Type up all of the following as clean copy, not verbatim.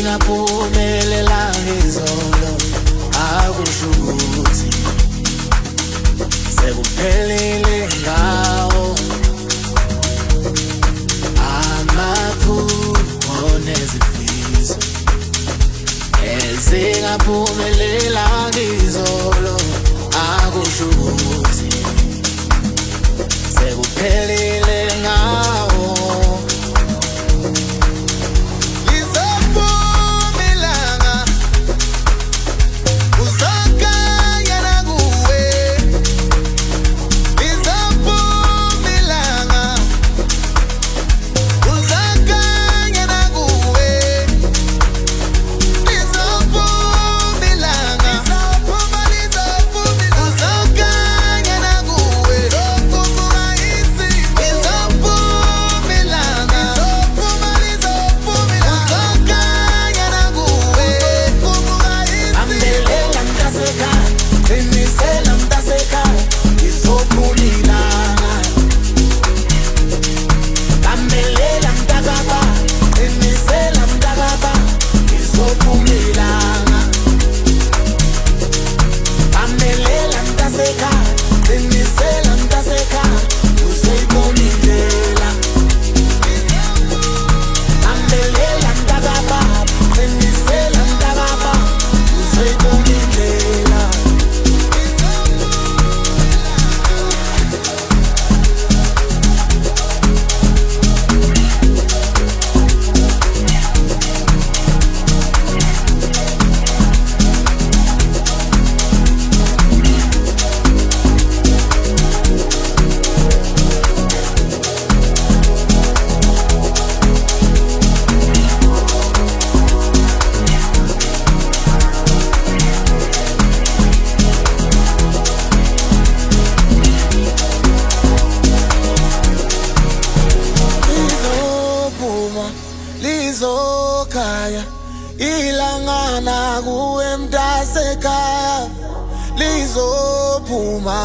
Singaphumelela izolo akusho ukuthi sekuphelile ngawo amaphupho nezifiso ezingaphumelela izolo akusho ukuthi sekuphelile ngawo. Lizokhanya ilangana kuwe mntasekhaya, lizophuma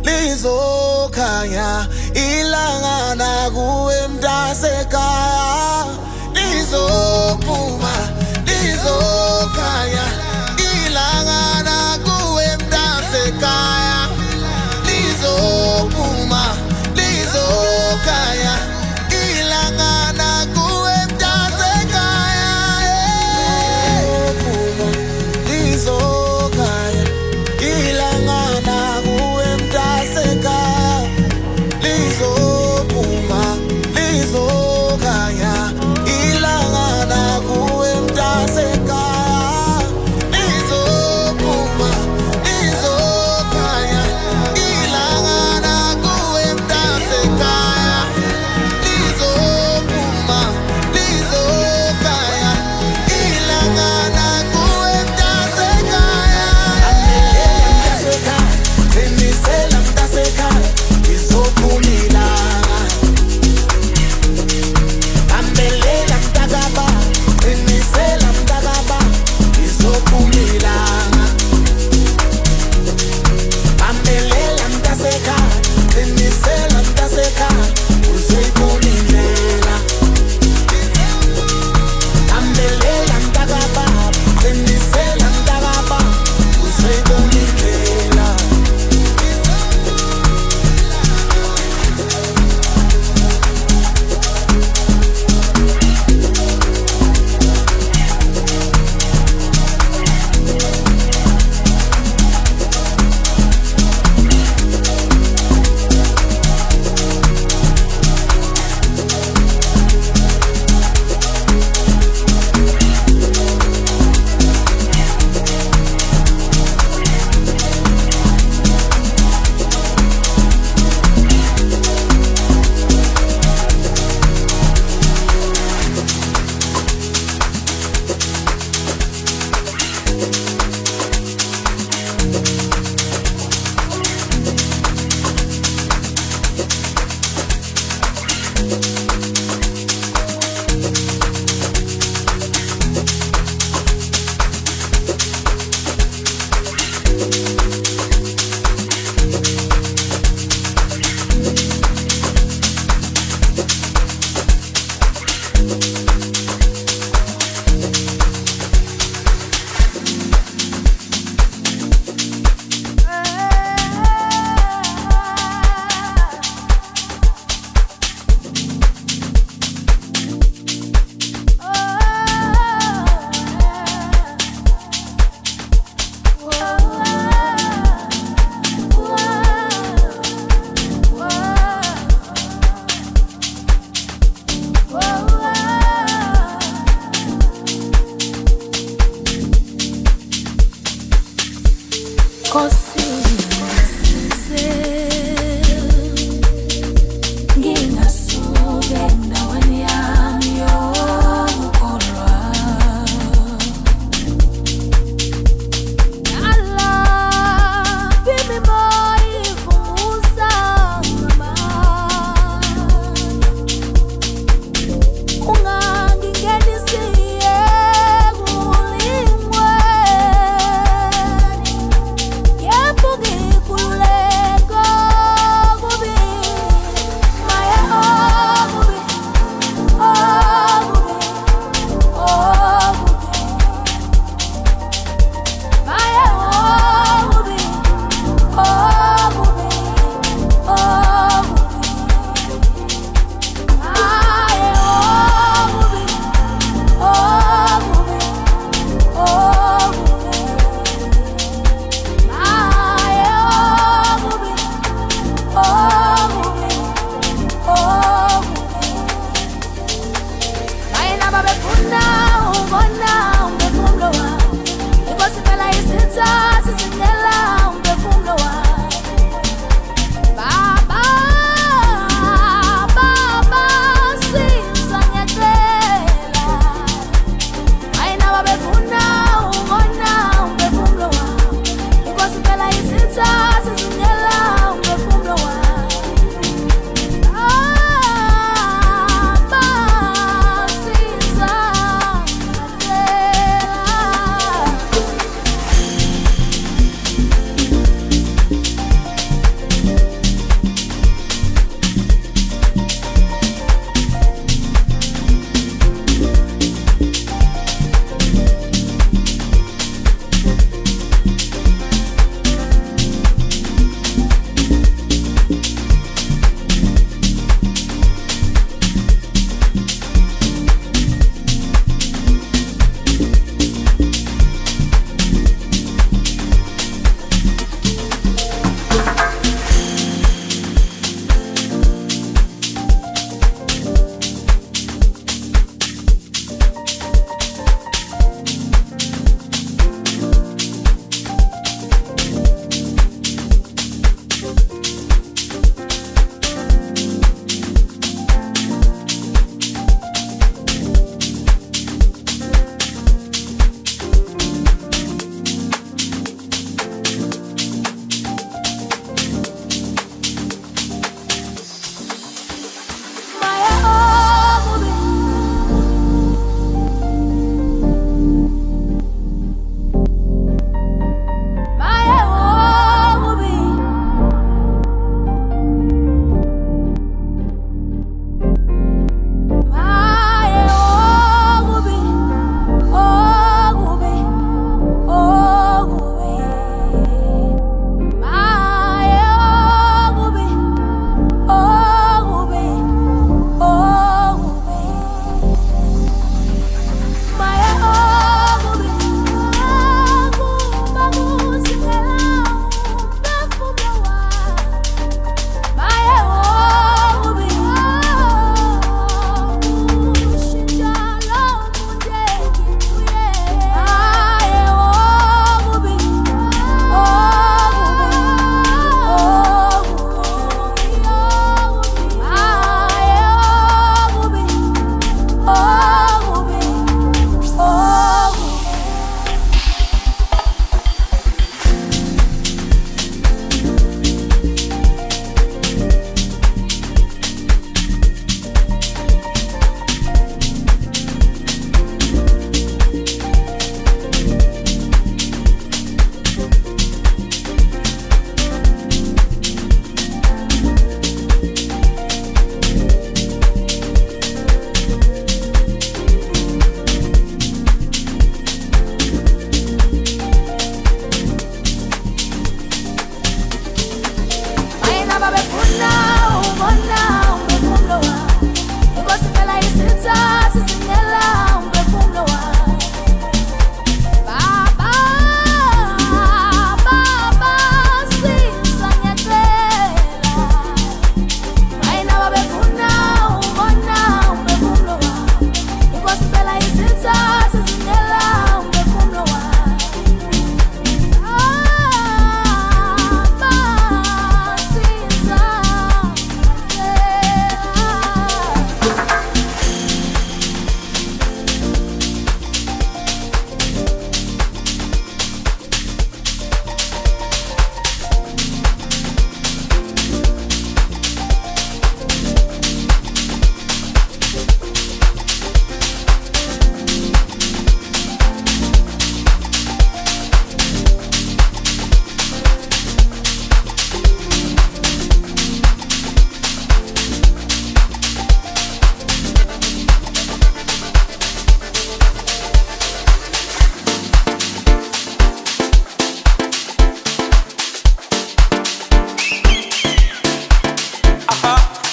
lizokhanya ilangana kuwe mntasekhaya, lizophuma lizokhanya ilangana kuwe mntasekhaya, lizophuma lizokhanya ilangana kuwe ilangana kuwe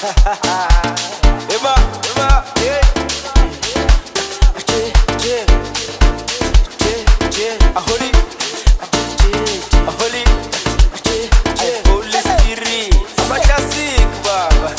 Eba, eba, yeah. Aholi, aholi, Holy Spirit, I'm classic, baba.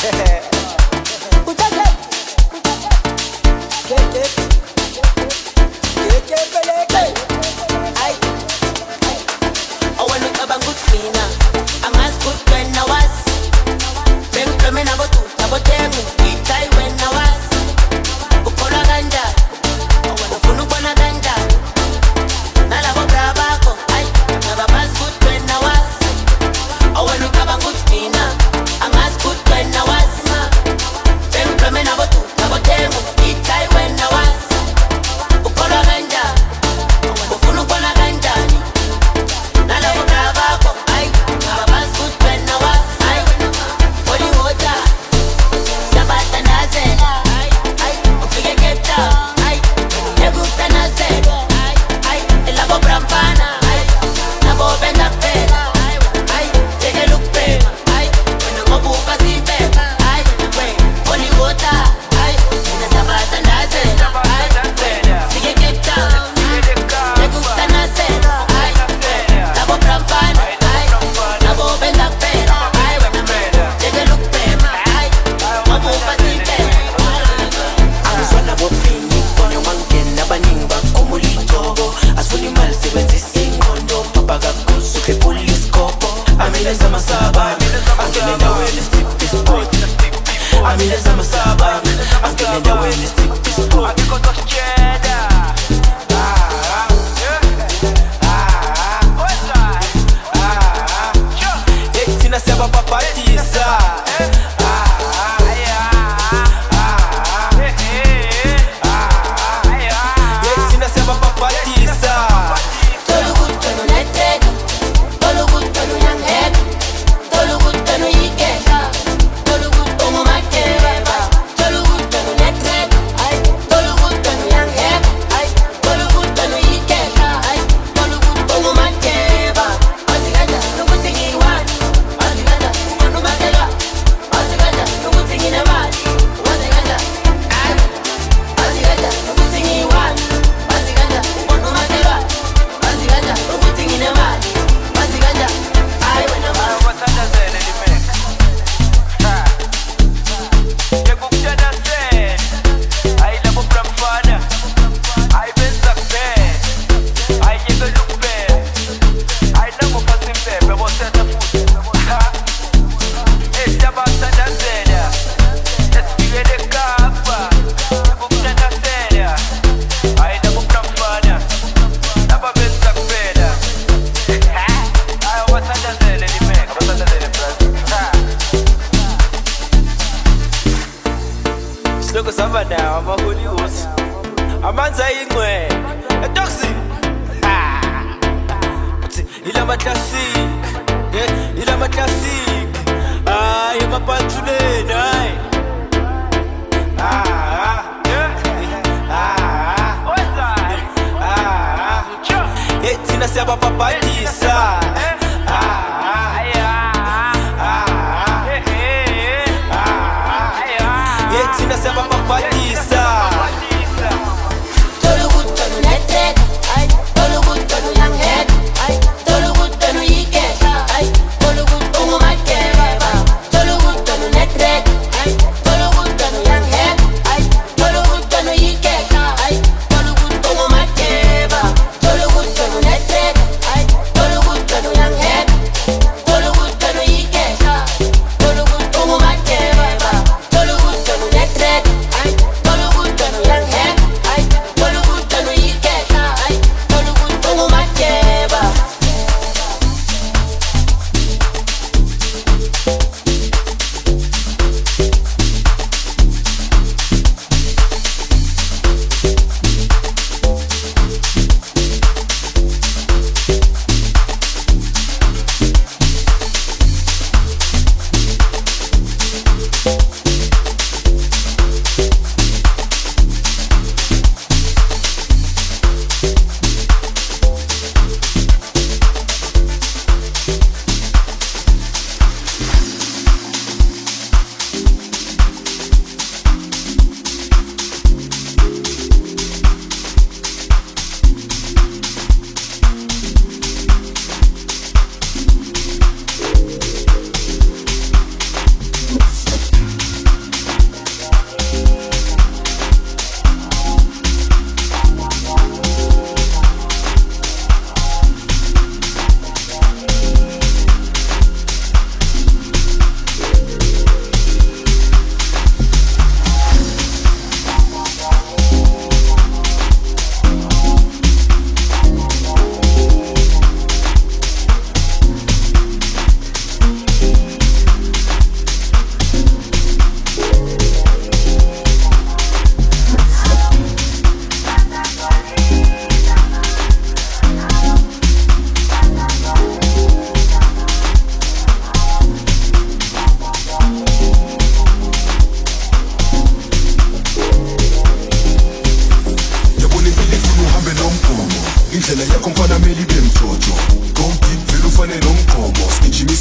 Yang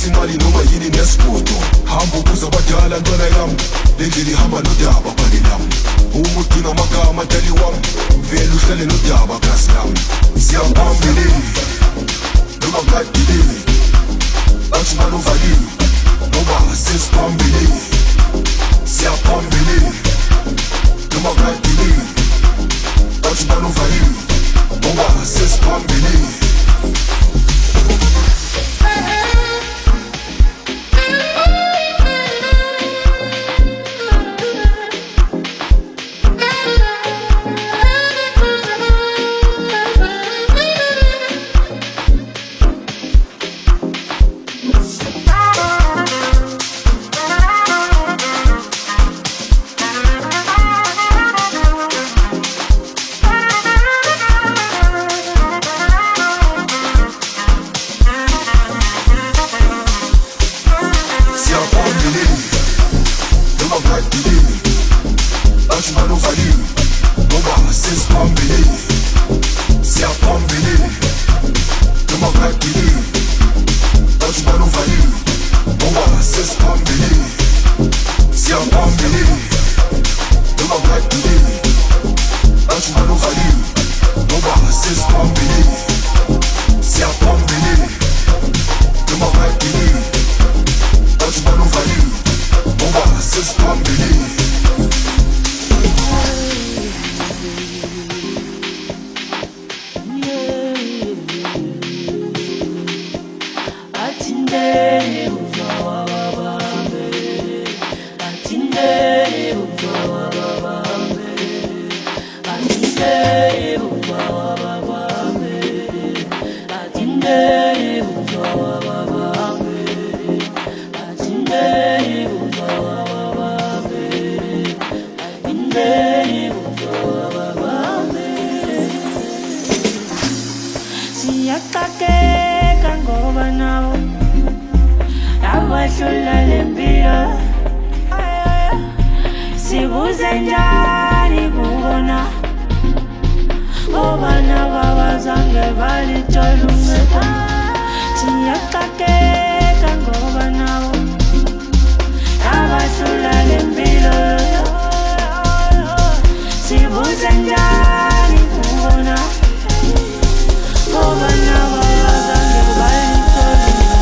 Uthatha imali noma yini nesigodo. Hamba ukuze abadala ntwana yami. Lendlela ihamba nodaba phakeni lami. Uma udinga amagama tali wami. Vele uhlale nodaba kasi lami. Siyaphambili noma kadili. Bathi manovali noma sesiphambili. Siyaphambili noma kadili. Bathi manovali noma sesiphambili. Siyaqaqeka ngoba nawo abahlula lempilo. Sibuze njani kubona ngoba nabo abazange balithola uncedo. Siyaqaqeka ngoba nawo abahlula lempilo. Sibuze njani kubona ngoba nabo abazange balithola uncedo.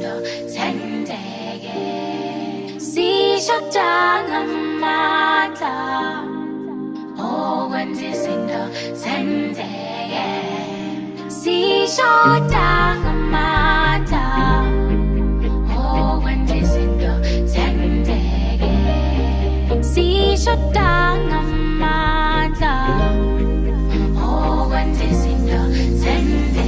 izinto zenzeke sishoda ngamandla okwenza izinto zenzeke sishoda ngamandla okwenza izinto zenzeke sishoda ngamandla okwenza izinto zenzeke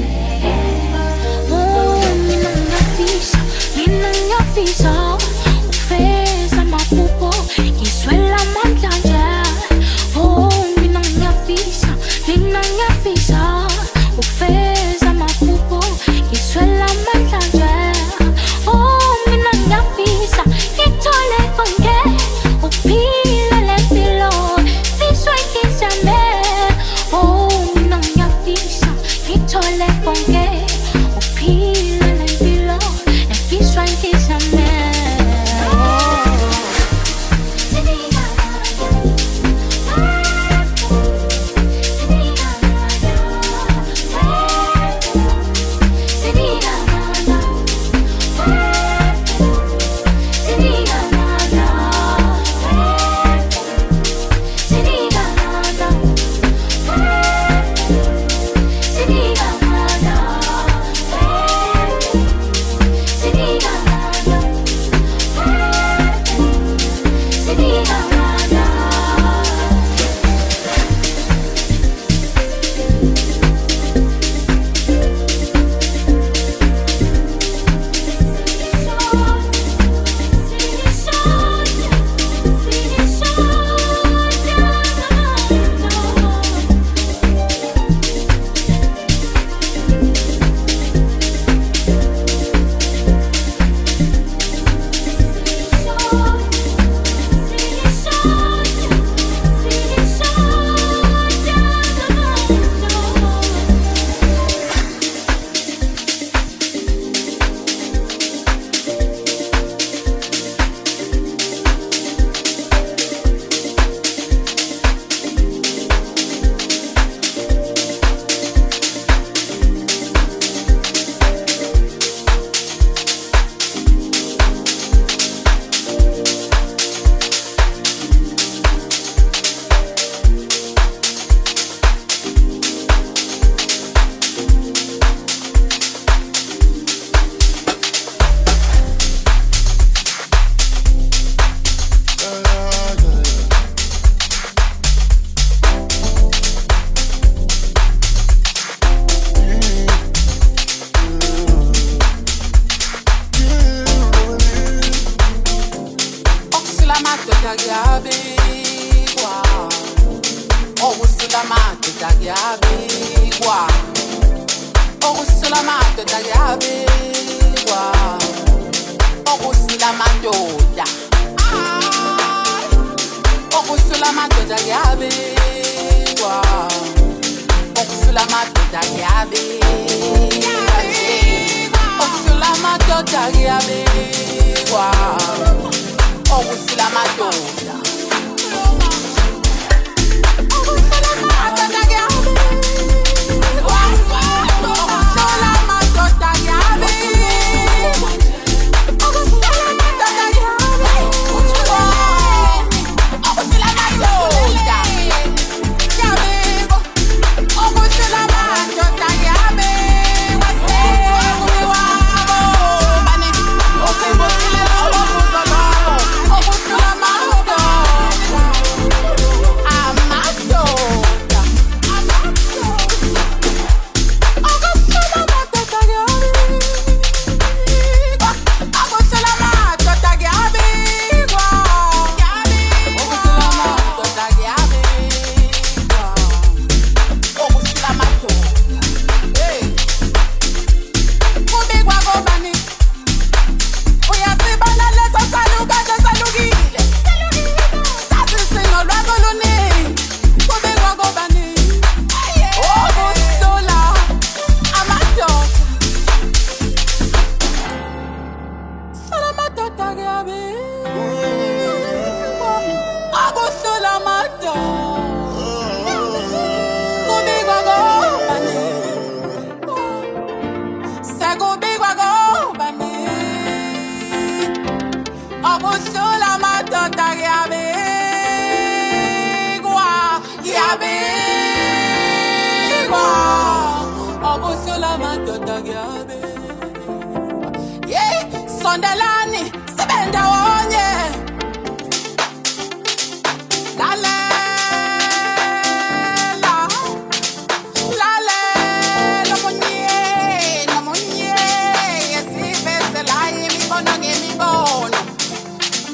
mina ngiyafisa ukufeza amaphupho ngiswela amandla nje mina ngiyafisa ukufeza amaphupho ngiswela amandla nje mina ngiyafisa ngithole konke ukuphila lempilo fiswa ngizame mina ngiyafisa ngithole konke ukuphila lempilo fiswa ngizame Oh, Sondelani, sibenda wonye. Lalela munye, namunye, yesivesela imibono ngemibono.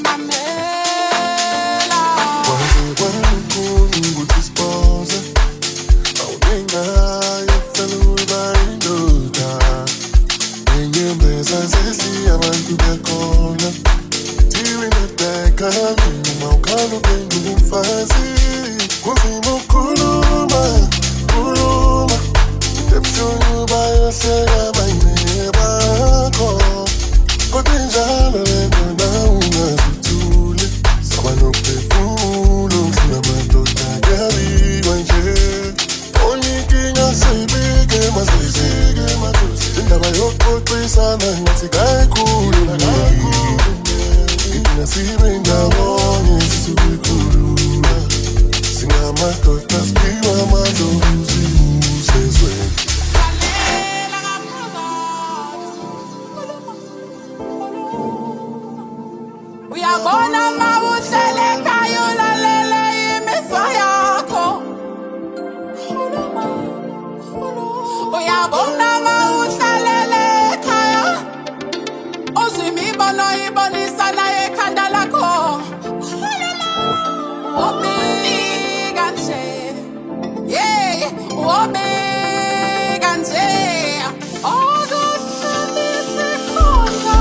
Mamela. Waze wankulu ngudisposa, awunengayo feluba indoda. Enyembeza sesi abantu bekhona. Tiwe nedeka, noma ukhalo bengumfazi. Kuzima ukhuluma, khuluma. Ebuhlungu bayohleka bayimele bakho. Kodwa njalo lento nawe ungazithuli. Saba nokuphefumula udlula amadoda kuyabiwa nje. Onkinga seyibike masizike madosi. Indaba yokuxoxisana ngathi kayikhulu. Nasibe ndawonye sisukukhuluma. Singamadoda sipiwa amadlozi usezweni. Uyabona mawuhlele ekhaya ulalele imizwa yakho. Uyabona mawuhlele ekhaya uzwa imibono ibonisana ekhanda lakho. Ubika nje, yeah, ubika nje. Okuhlabise khona.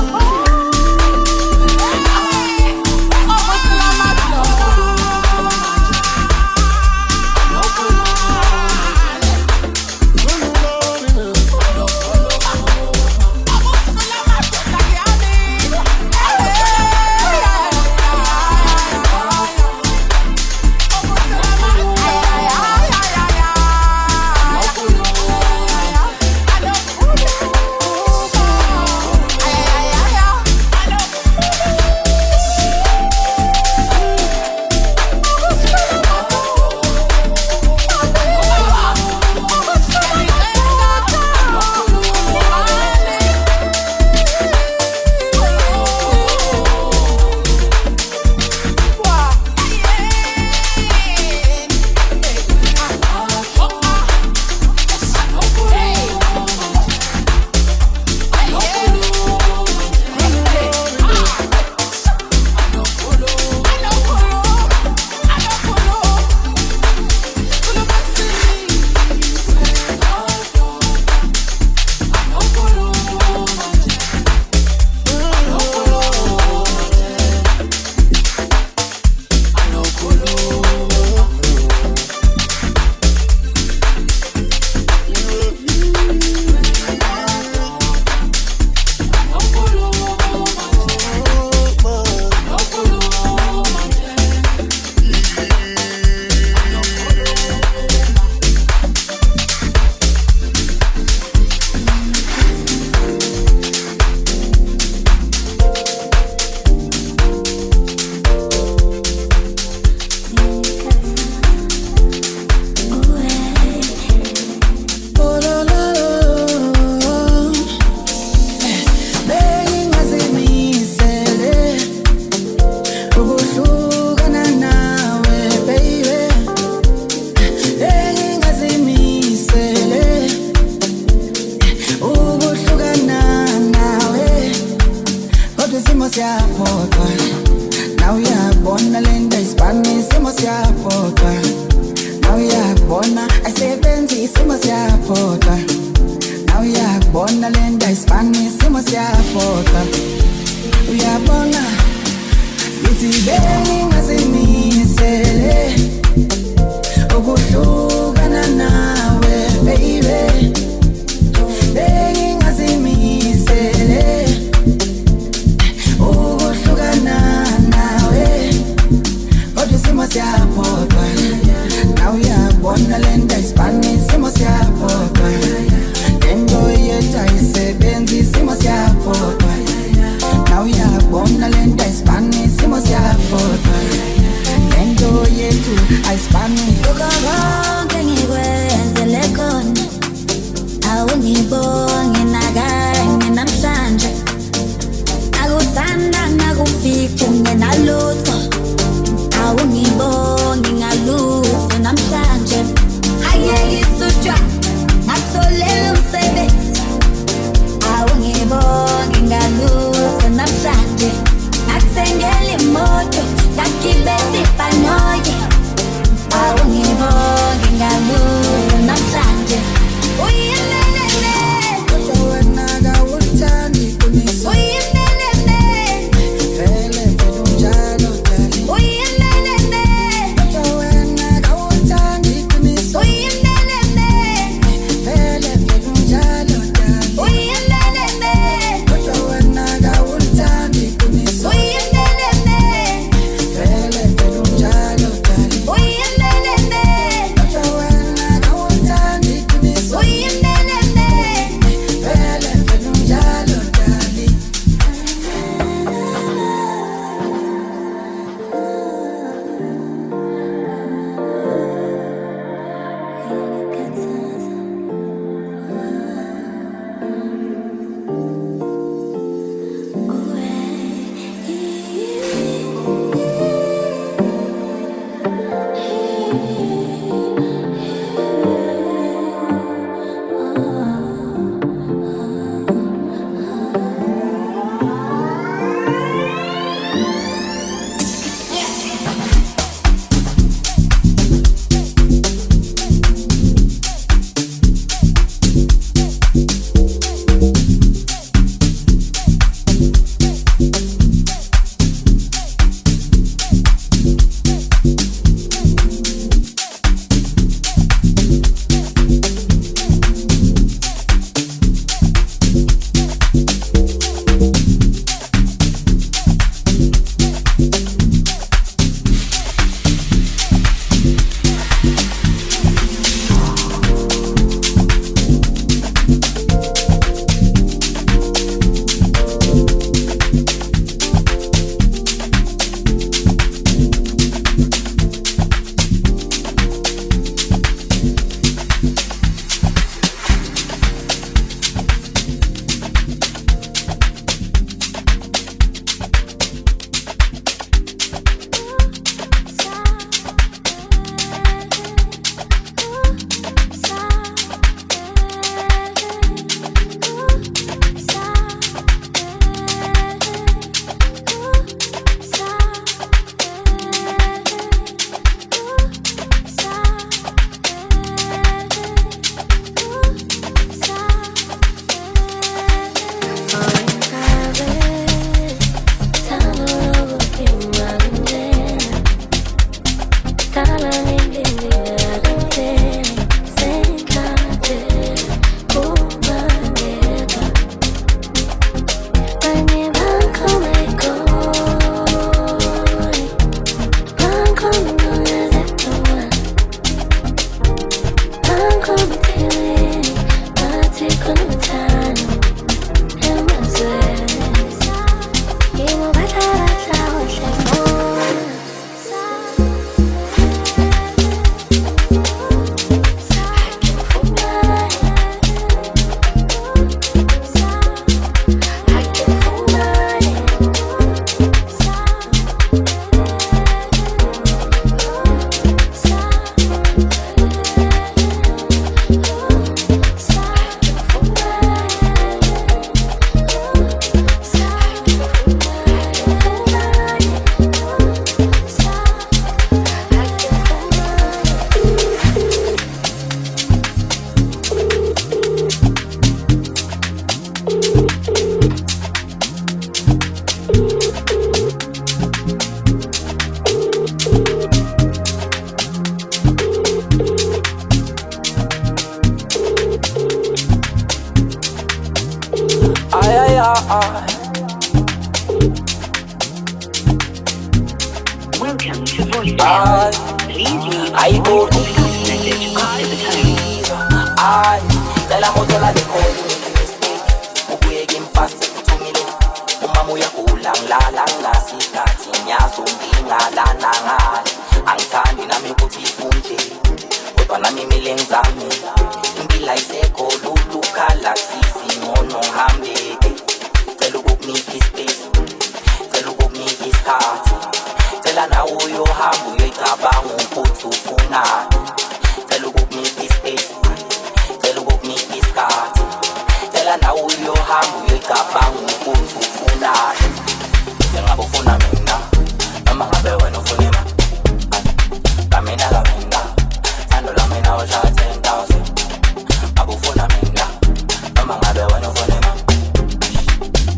Now uyabona lento isibani isimo siyaphoqa. Now uyabona asebenzi isimo siyaphoqa. Now uyabona lento isibani isimo siyaphoqa. Uyabona lithi beni ngasimisele ukuhlukana nawe baby. Beni ngasimisele siyaphoqa. Now uyabona lento isibani isimo siyaphoqa. Lento yethu ayisebenzi isimo siyaphoqa. Now uyabona lento isibani isimo siyaphoqa. Welcome to voicemail. Please leave a voice message after the tone. I tell a motola de call you make a mistake. Ubuye game fast to me. Umamu ya kulang lalang la sikati nyaso nginga lana ngani. Angithandi nami ukuthi ifunje. Kodwa nami mileng zami. Impila iseko lulu khala sisi ngono hambe. Tell ukukunika ispace. Tell ukukunika isikhathi. Tell na uyohamba uyoyicabanga ukuthi ufunani. Tell ukukunika ispace. Tell ukukunika isikhathi. Tell na uyohamba uyoyicabanga ukuthi ufunani. Njengabe ufuna mina noma ngabe wena ufuna imali. Kamina kamina thando lami nawe shaya 10,000. Ngabe ufuna mina noma ngabe wena ufuna imali.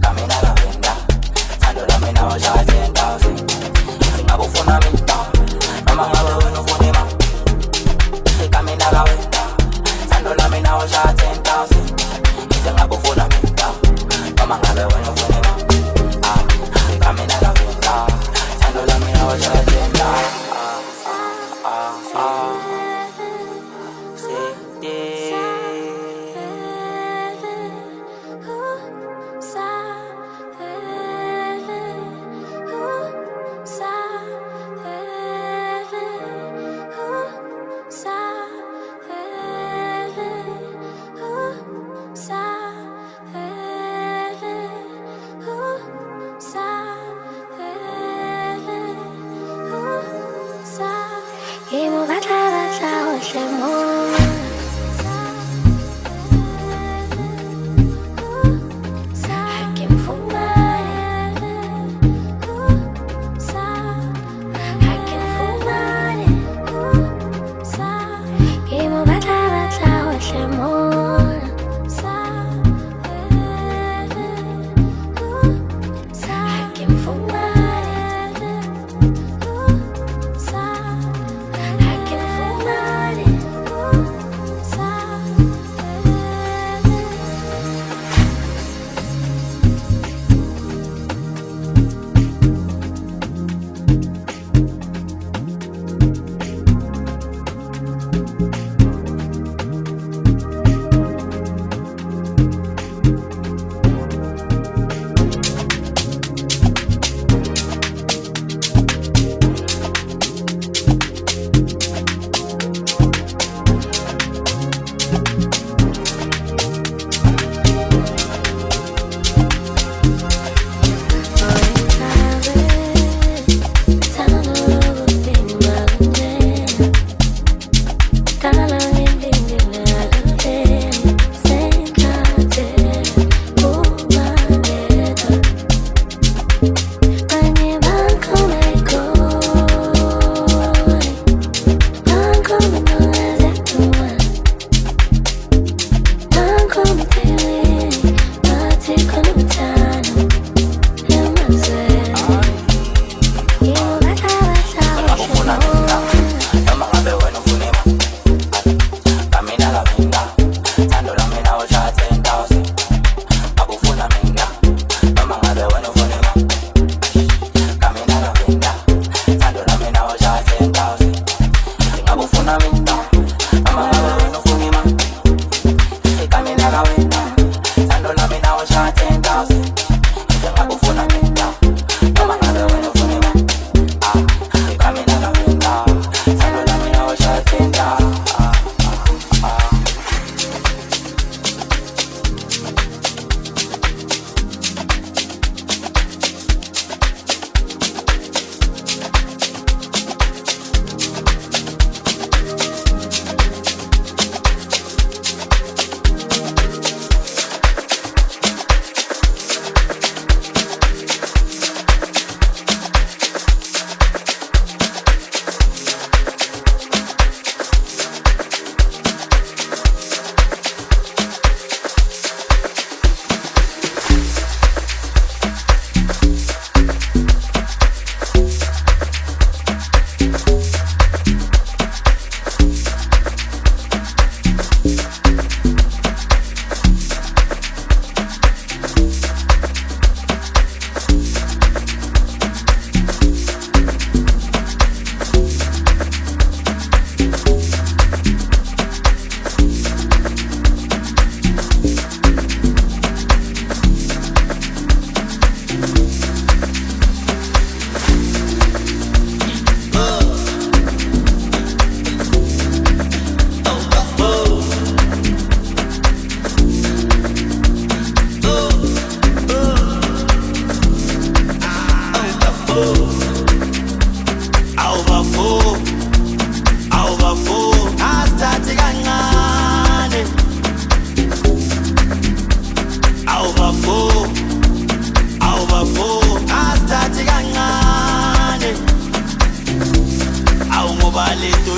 Kamina kamina thando lami nawe shaya 10,000. Ngabe ufuna mina noma ngabe wena ufuna imali. Kamina kamina thando lami nawe shaya 10,000. Ngabe ufuna mina noma ngabe wena ufuna imali. Kamina kamina thando lami nawe shaya 10,000.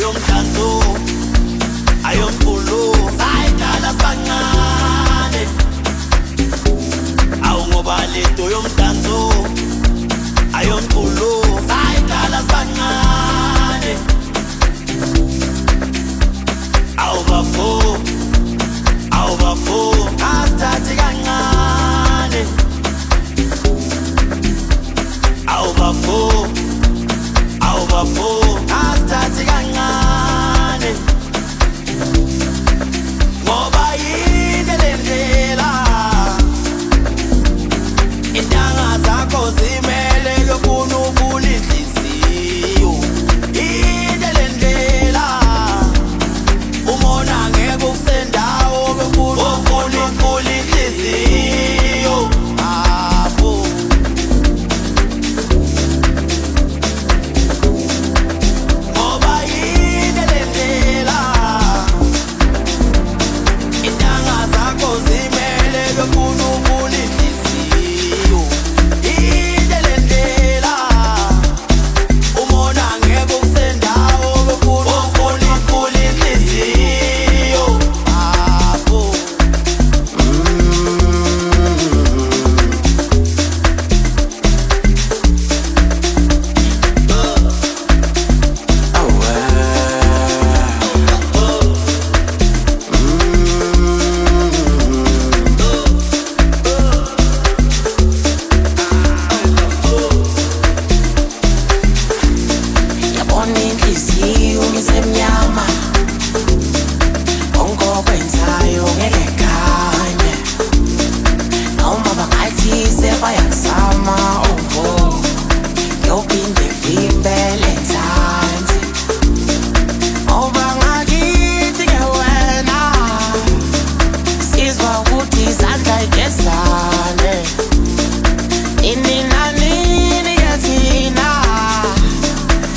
yomdanso ayomkhulu sayidala sibancane awu ngoba lento yomdanso ayomkhulu sayidala sibancane awu bafo asithathe kancane awu bafo asithathe kancane ngoba yini lendlela intanga zakho zimele yokuna ukula inhliziyo yini lendlela umona ngeke ukusendawo bekuna ukula inhliziyo apho ngoba yini lendlela intanga zakho zimele bekuna ukula inhliziyo yini lendlela umona ngeke ukusendawo bekuna ukula inhliziyo apho yabona inhliziyo isemnyama konke okwenzayo ngeke khanye noma bangathi sebayakuzama yophinde vimbele nzansi ngoba ngakithi-ke wena sizwa ukuthi izandla igezane nini nanini ke thina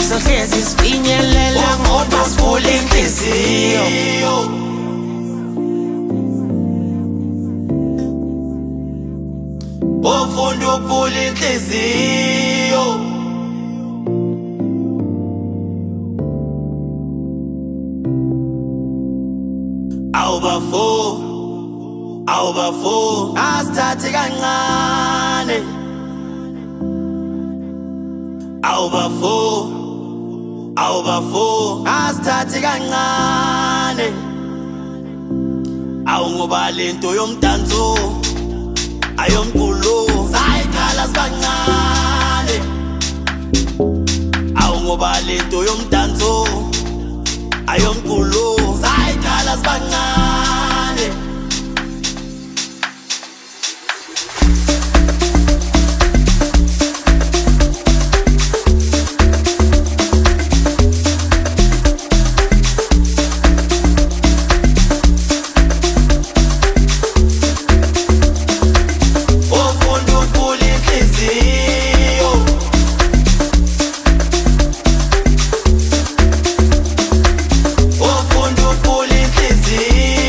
sohlezi sifinyelela ngoba sivula inhliziyo ufunda ukuvula inhliziyo awu bafo asithathe kancane awu bafo asithathe kancane awu ngoba lento yomdanso ayomkhulu sayidala sibancane awu ngoba lento yomdanso ayomkhulu sayidala sibancane ufunda ukuvula inhliziyo ufunda ukuvula inhliziyo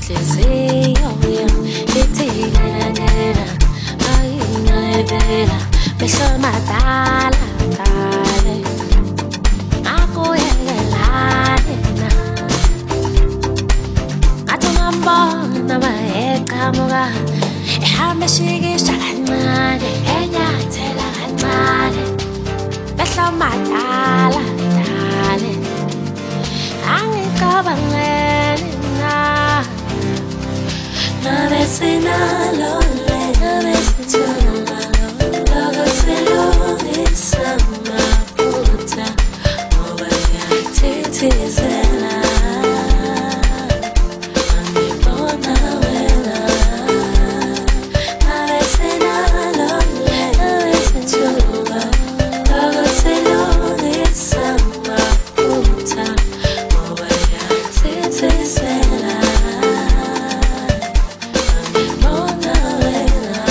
inhliziyo ithi ngena ayingayivela mehlo madala dale akuyelelane na ngathi ungambona mayeqhamuka ehamba eshikisha kancane enyathela kancane mehlo madala dale angicabangeli na ngabe sinalole ngabe sithula logo selungisa maphutha ngoba ngiyathithizela angibona wena ngabe sinalole ngabe sithula logo selungisa maphutha ngoba ngiyathithizela angibona wena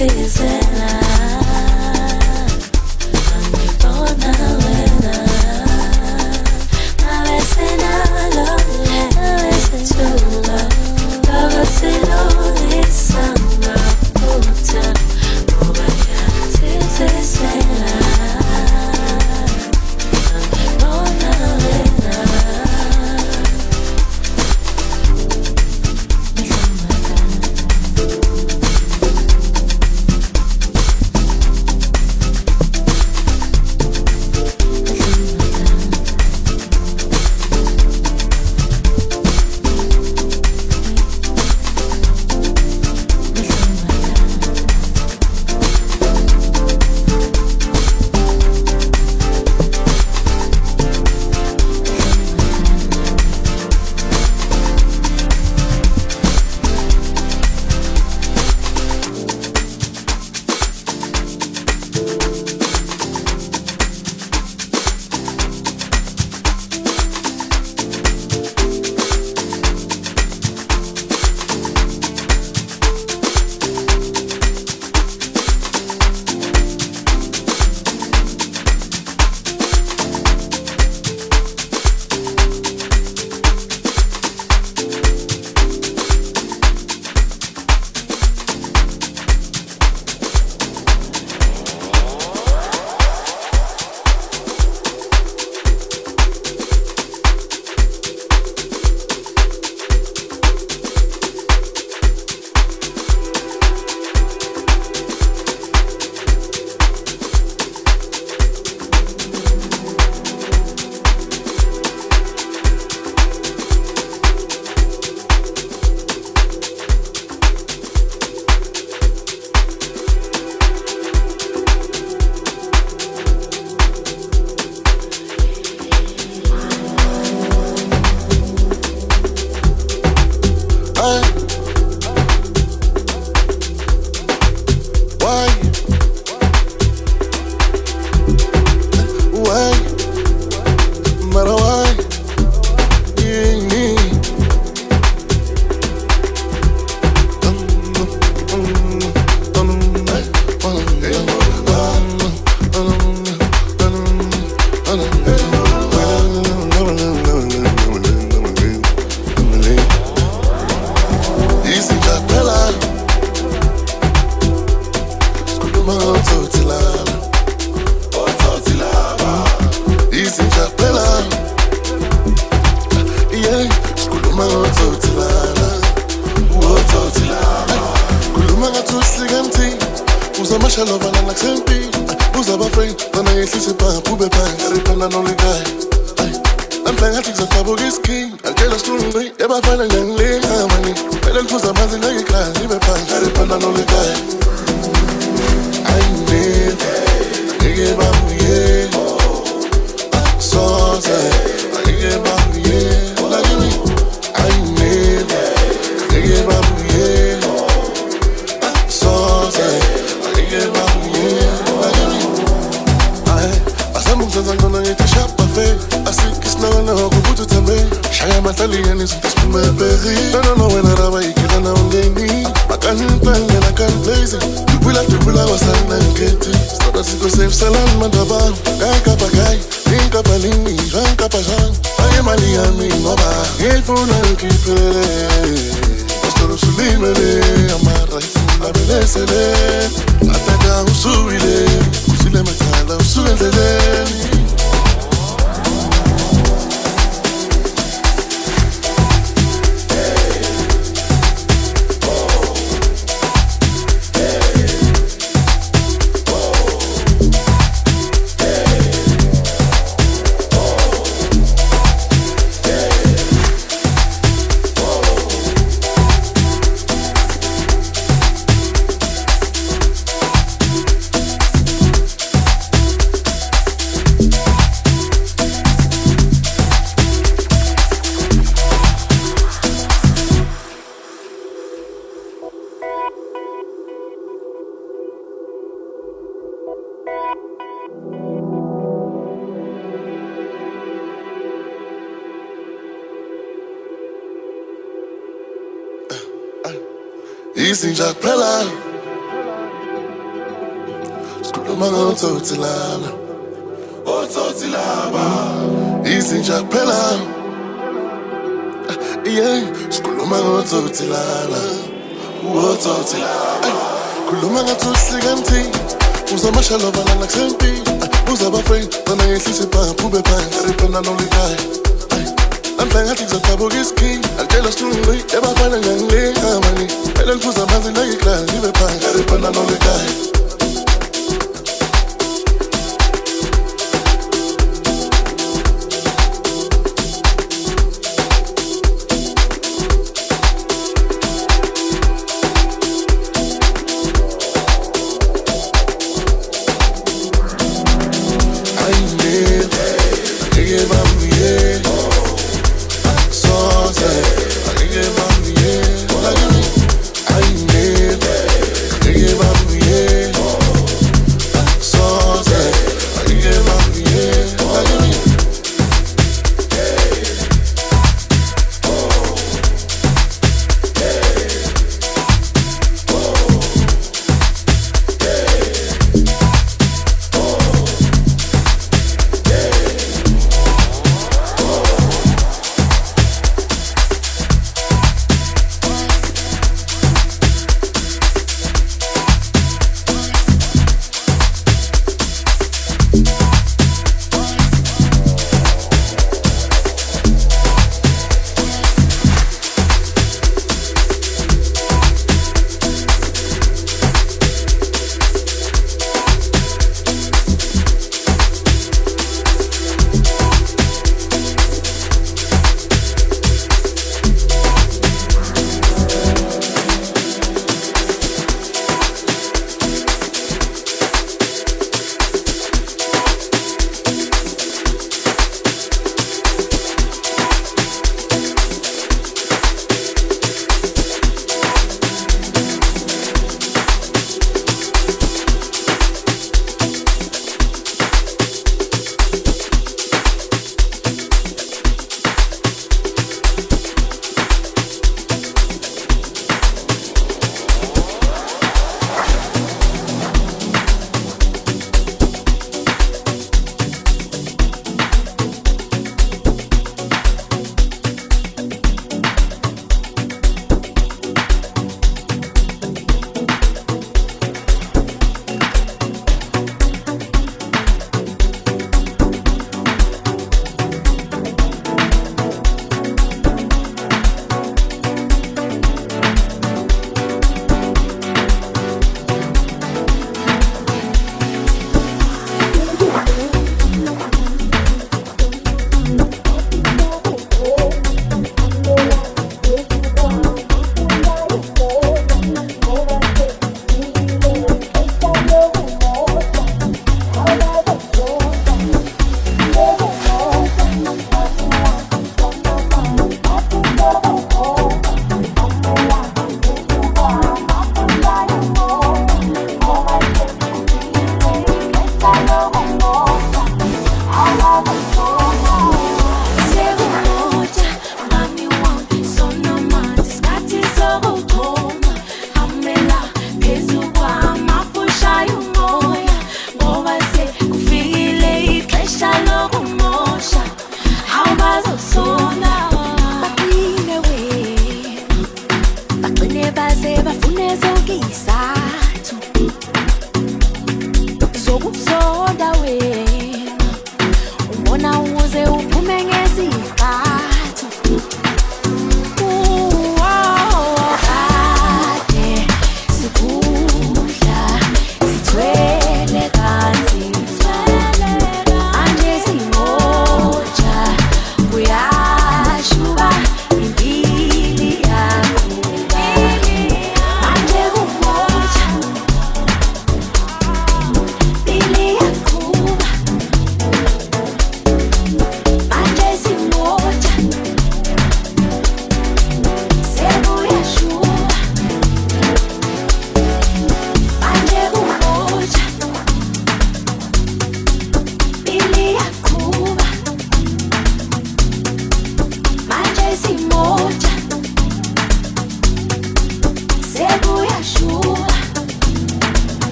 Tizela, abafraid Tana yehlise pha phube phansi Ariphanda nolikayo Namhla ngathi ngizaqabuka isking Angela strongly ebafana ngiyangilinga mani Phela liphuza amanzi ngeklasi libe phansi Ariphanda nolikayo I never Ngeke bamuye Soze Ngeke bamuye Lakini I never Ngeke bamuye Soze Ngeke bamuye Lakini Asamungzenza ngona ngithi shapa fe Asikisnakana kubuthi thambe Shaya mahlaliyan isiphume peri No wena raba ikila na ungeni Makanipele na kan blaze Dubula wasana nketi Stada siko safe salam mandaba Kaka bagay Ninka palini Janka pajan Aye mali ami ngoba Ngefuna nkipele Pastor usulimele Amara ifuna belesele Ataka usuile Usile makala usulendele Isinja kuphela Sikhuluma ngothothilana Othothilaba Isinja kuphela Yeah Sikhuluma ngothothilana Othothilaba Khuluma ngathusika mthi Uzamashalova lana kusempi Uzabafraid Tana yehlise pha phube phansi Ariphanda nolikayo Namhla ngathi ngizaqabuka isking Angela strongly ebafana ngiyangilinga mani Phela liphuza amanzi ngeklasi libe phansi Ariphanda nolikayo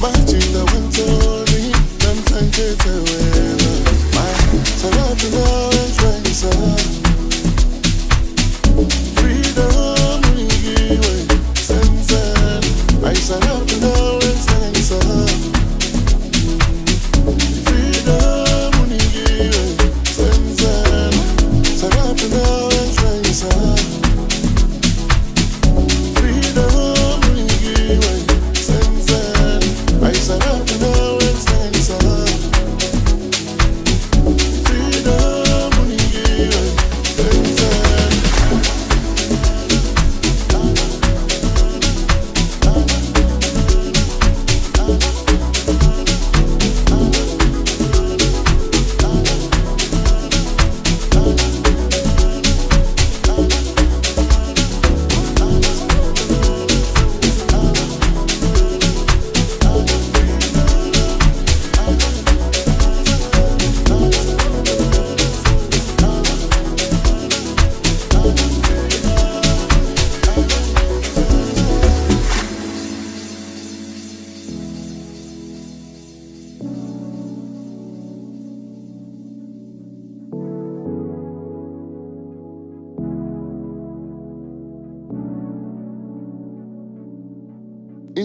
Imagine the winter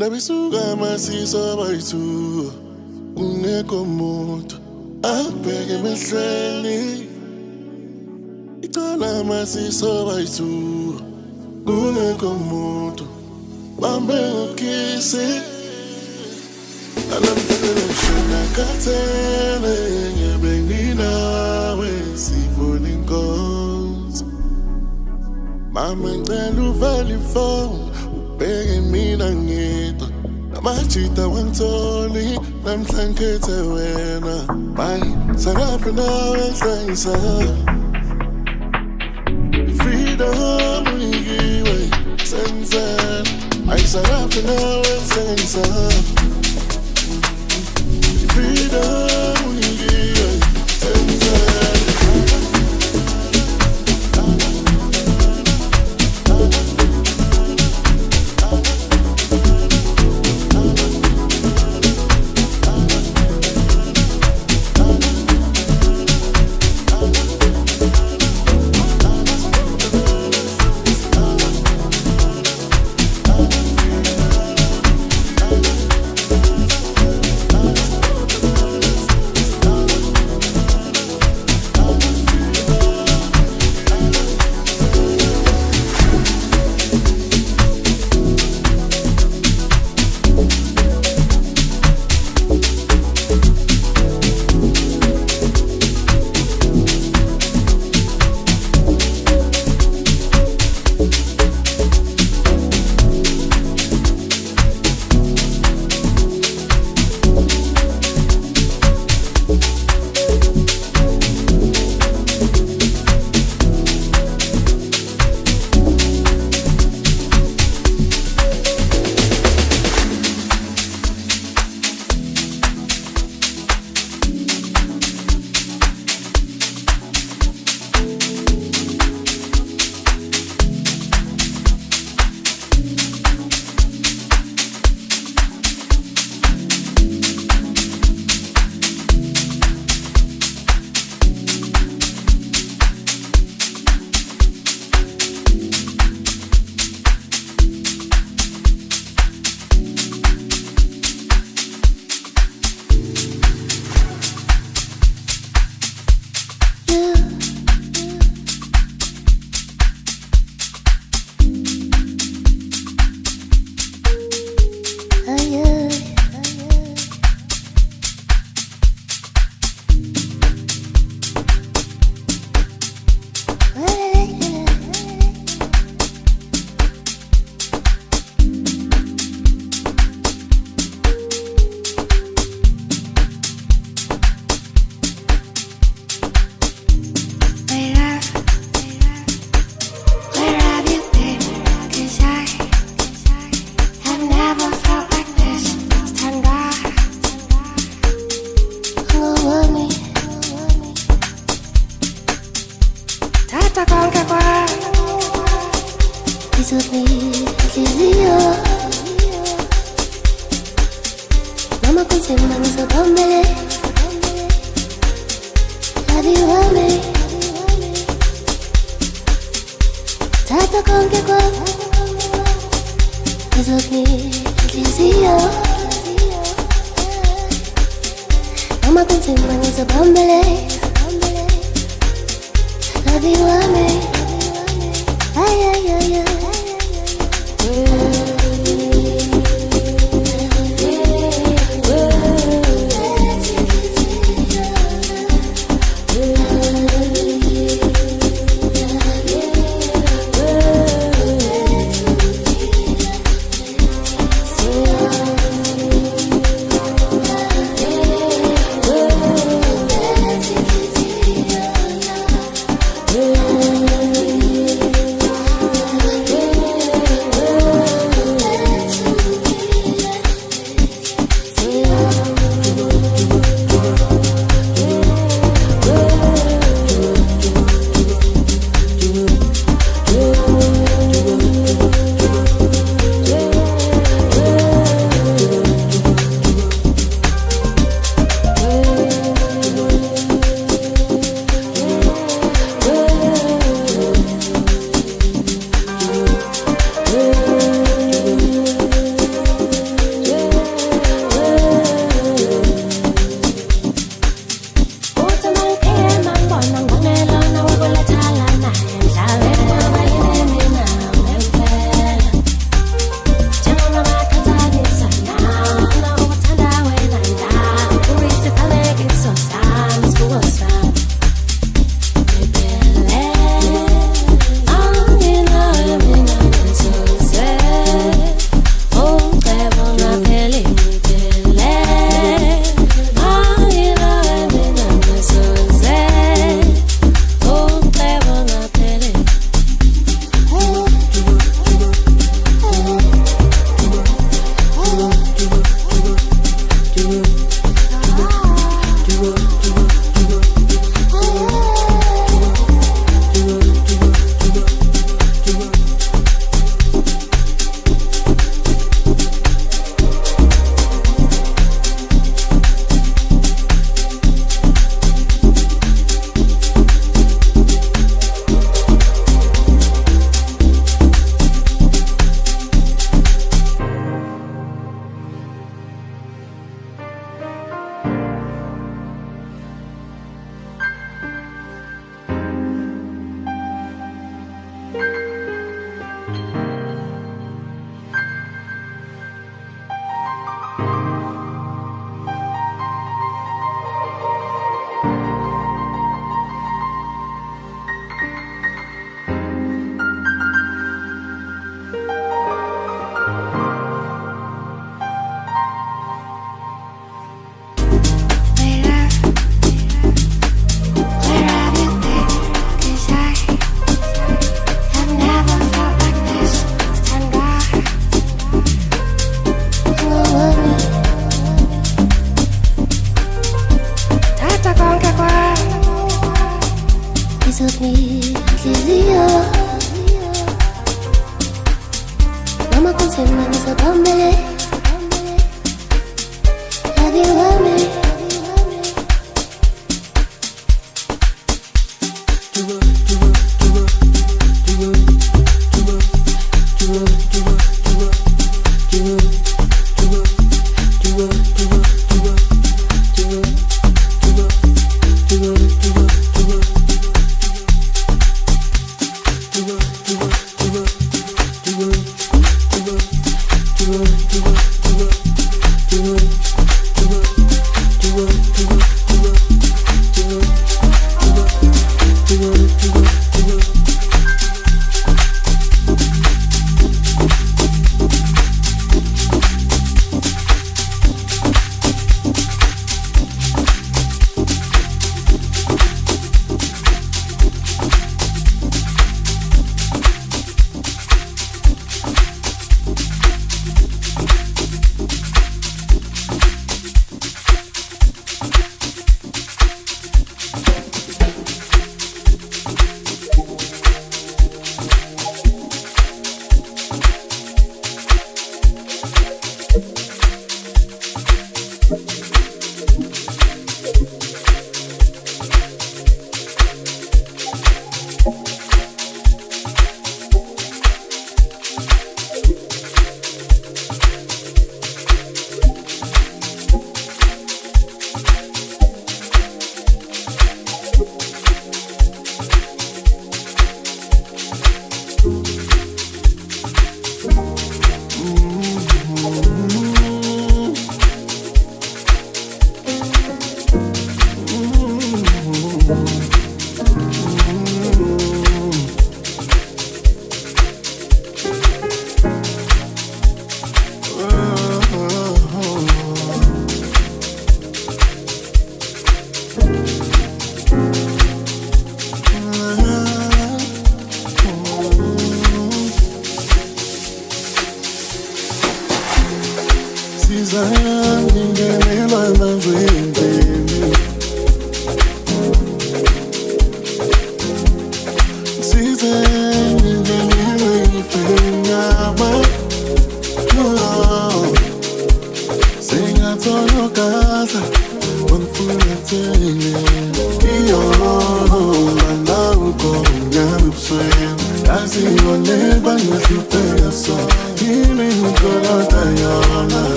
Nabisuka masiso bayitu Ungeko muntu Abheke emehlweni Icala masiso bayitu Ungeko muntu Bambe ukisi Alamfele shona kathele Ngebengina wesifuni nkonzo Mama ngicela uvale ifone Ubheke mina ngedwa Namajita wangitholi Namhla ngikhethe wena Bye Sarafi nawe hlengisa Freedom unikiwe Senzela Ay Sarafi nawe hlengisa Freedom unikiwe Senzela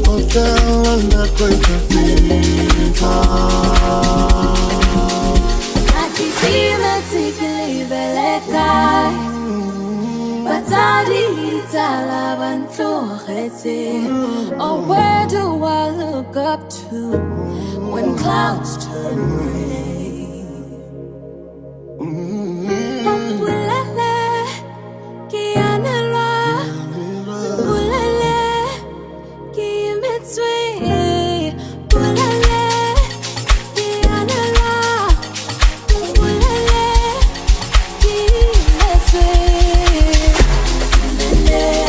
Hotel and that great cathedral. Oh, where do I look up to when clouds turn gray? Pulele, kianelwa, pulele, kimitswe, pulele, kianelwa, pulele, kimitswe, pulele.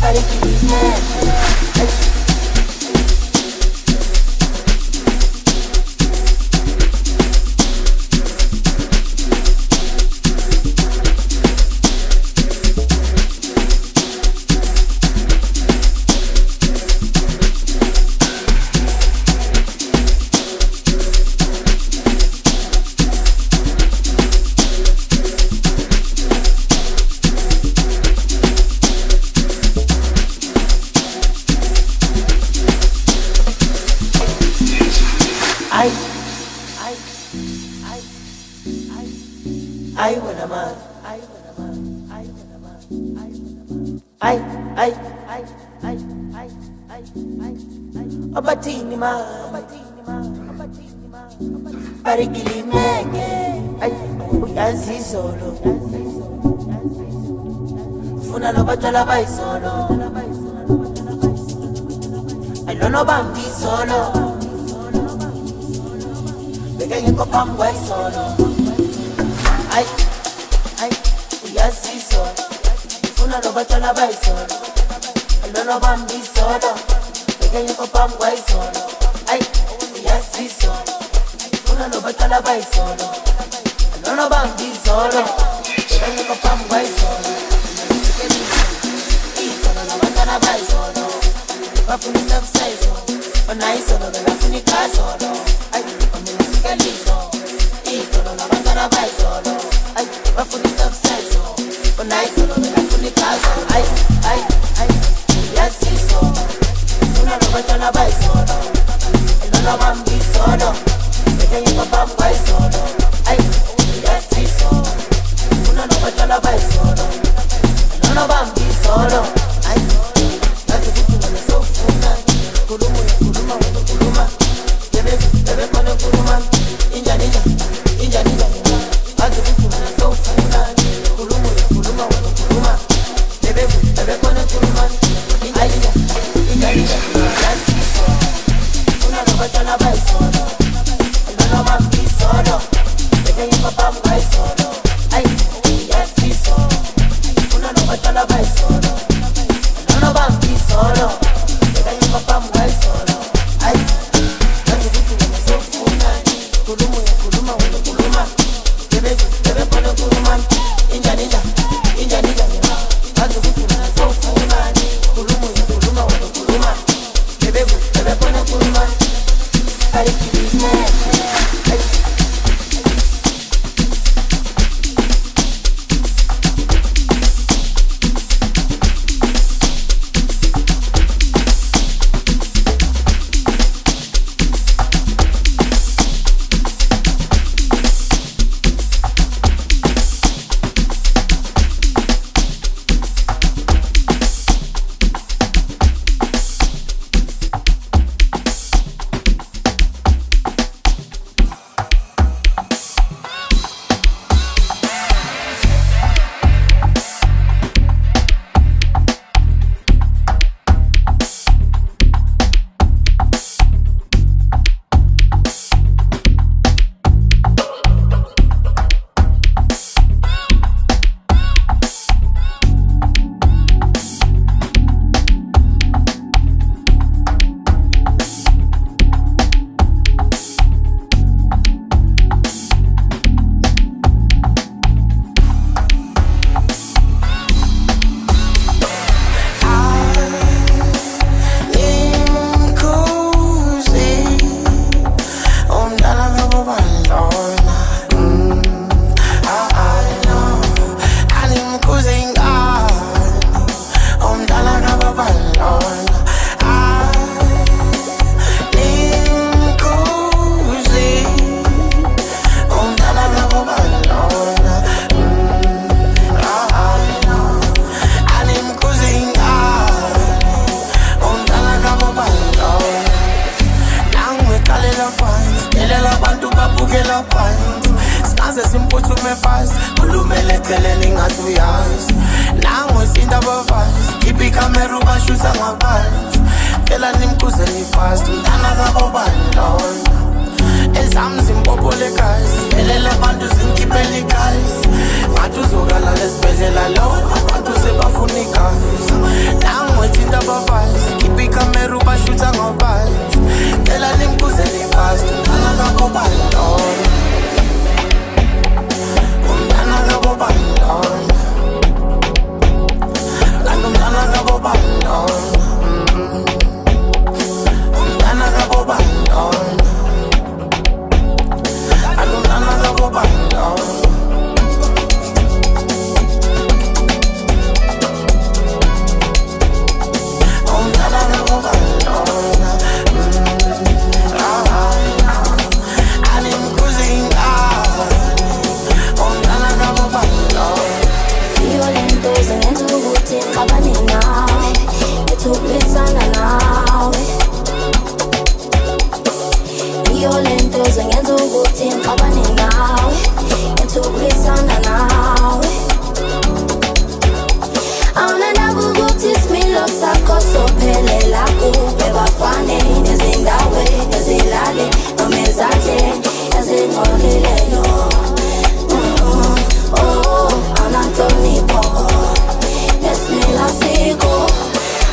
Para que I wanna man. I Obatini man. Barikili meke. Uyazi solo. Funa no batala bai solo. I don't know bambi solo. Begging ko pangway solo. Uyazi solo. Funa no batala bai solo. I don't know bambi solo. Begging ko pangway solo. Uyazi solo. Funa no batala bai solo. I don't know bambi solo. Begging ko pangway solo. Bafuni stop size, onai solo de la funica solo. Ay, amina sikalizo. Solo la banda bai solo. Ay, bafuni stop size, onai solo de la funica solo. Ay, yes so. Una no banda bai solo. No la bambi solo. Pequeño papá bai solo. Ay, yes so. Una no banda bai solo. No la bambi solo. Ay. Kuluma, bebe kone kuluma, inja ninja, azu bitu na so funa, kuluma, bebe kone kuluma, inja ninja, yasi so, una no batala bai solo, no mambi solo, bebe yi papa bai solo, ay, yasi so, una no batala bai solo, no mambi solo, bebe yi papa bai solo. Kuluma, bebe kone kuluma, inja ninja, azu bitu na so funa, kuluma, bebe kone kuluma, barikili sophelela kube bafane nezindawe nezilale noma ezandleni ezingcolileyo. Ananhlonipho nesimilo sikho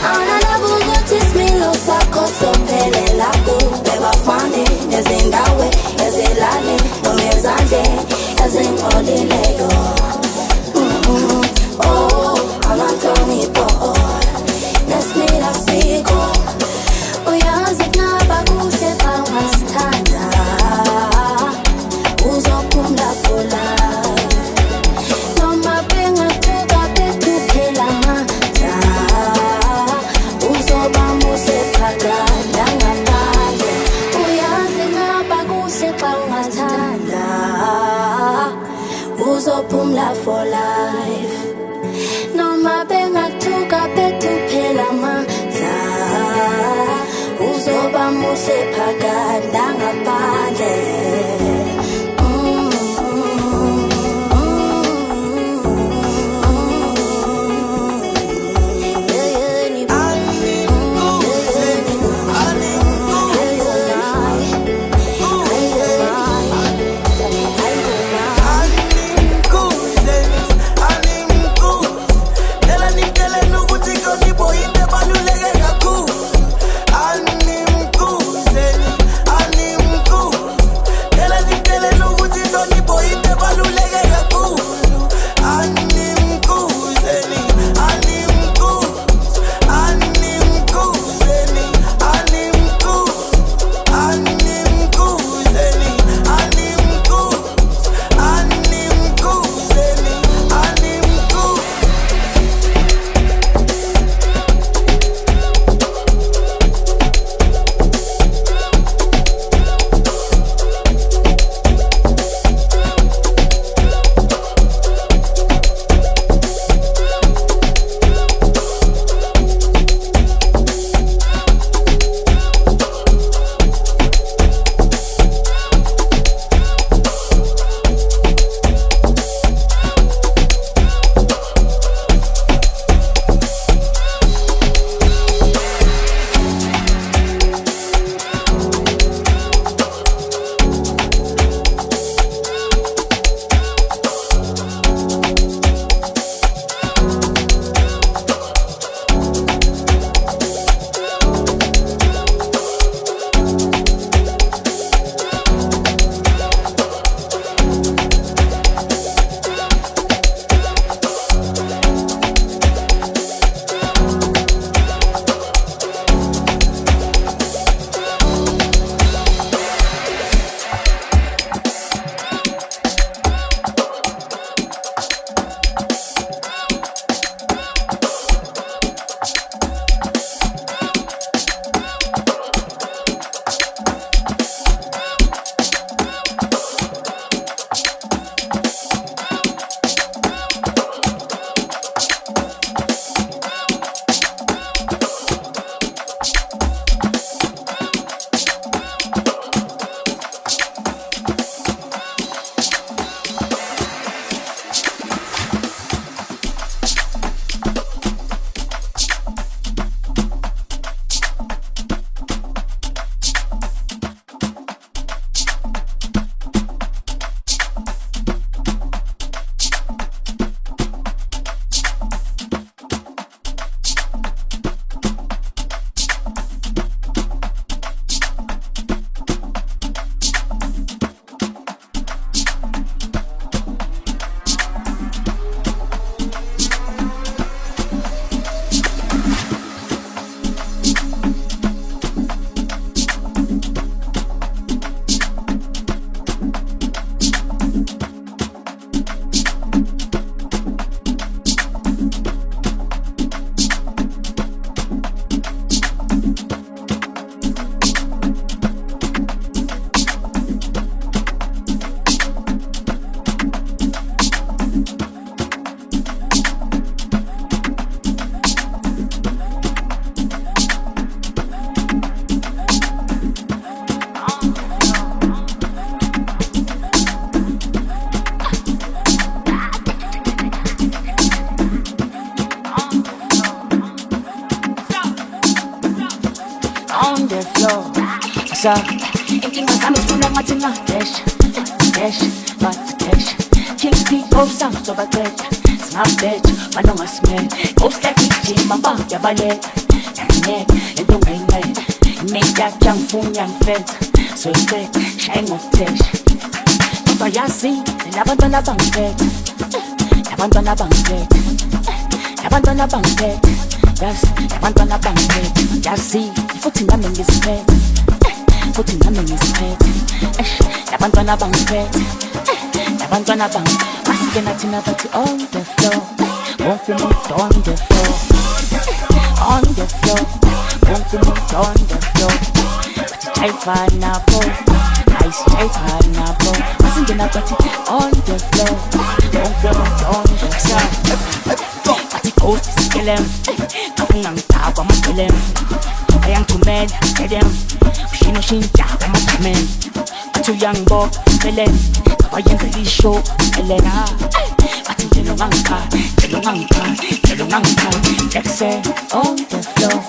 awunalabuka ukuthi isimilo sakho sophelela kube bafane nezindawe ezilale noma ezandleni ezingcolileyo. Ananhlonipho nesimilo sikho uyazi kungaba kuhle xa ungasithanda uzophumla for life noma bengathuka bethuphela amandla uzoba muhle phakade ngaphandle. Uyazi kungaba kuhle xa ungasithanda uzophumla for life noma bengathuka bethuphela amandla uzoba muhle phakade ngaphandle. I sa inkinga zami zifuna ngathi dash dash but dash King P goes up so baqeda singabetha banongasimele ghost like ijima bamba yabaleka neck into ngayinqeda imake yakangifuna ngifenza so iqeda shaye ngokuthesha kodwa yazi labantwana bangiphethe labantwana bangiphethe labantwana bangiphethe yazi labantwana bangiphethe yazi futhi nami ngiziphethe futhi nami ngiziphethe labantwana bangiphethe labantwana basike nathi nabathi on the floor wonke umuntu on the floor on the floor wonke umuntu on the floor bathi jayiva nabo jayiva nabo basingena bathi on the floor wonke umuntu on the floor bathi ghost skeleton ngafuna ngidakwa amagelem ayangithumela gedem ushino shintsha amajameni bathi uyangibopha felene wayenza ishow elena bathi njalo ngangipha like say on the floor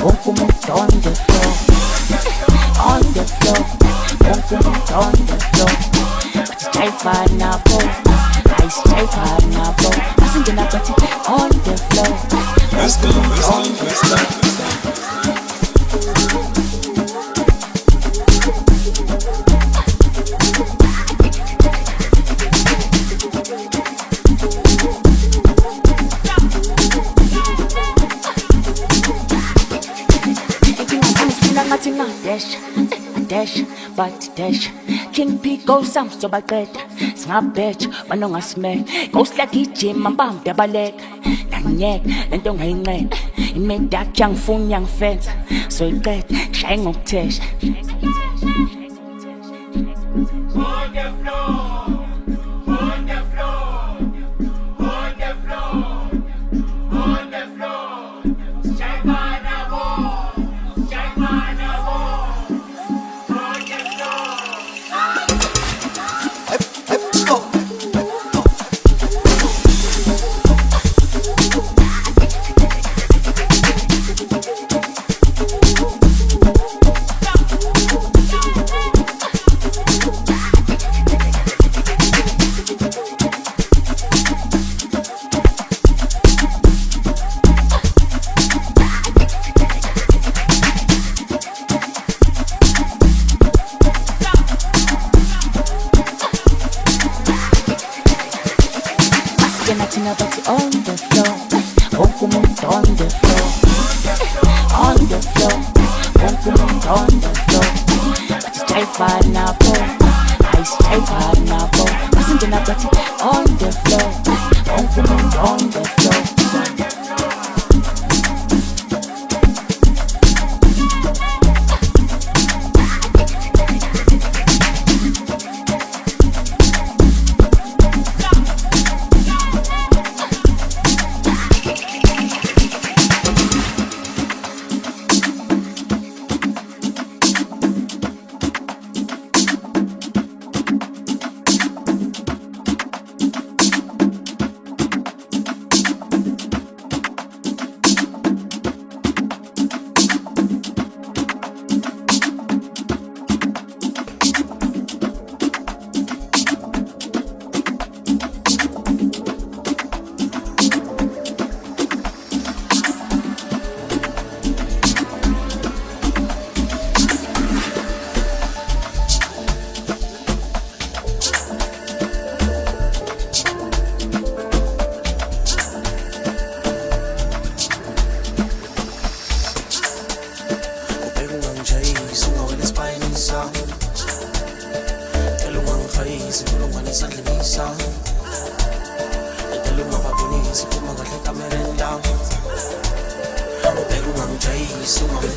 wonke umuntu on the floor on the floor wonke umuntu on the floor bathi jayiva nabo basingena bathi on the floor Let's go. Dash, but dash King P goes up so baqeda singabetha banongasimele ghost like ijima bamba yabaleka nanyeka lento ngayinqeda imake yakangifuna ngifenza so iqeda shaye ngokuthesha on the floor wonke umuntu on the floor on the floor wonke umuntu on the floor bathi jayiva nabo basingena bathi on the floor wonke umuntu on the floor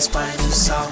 Spine sound.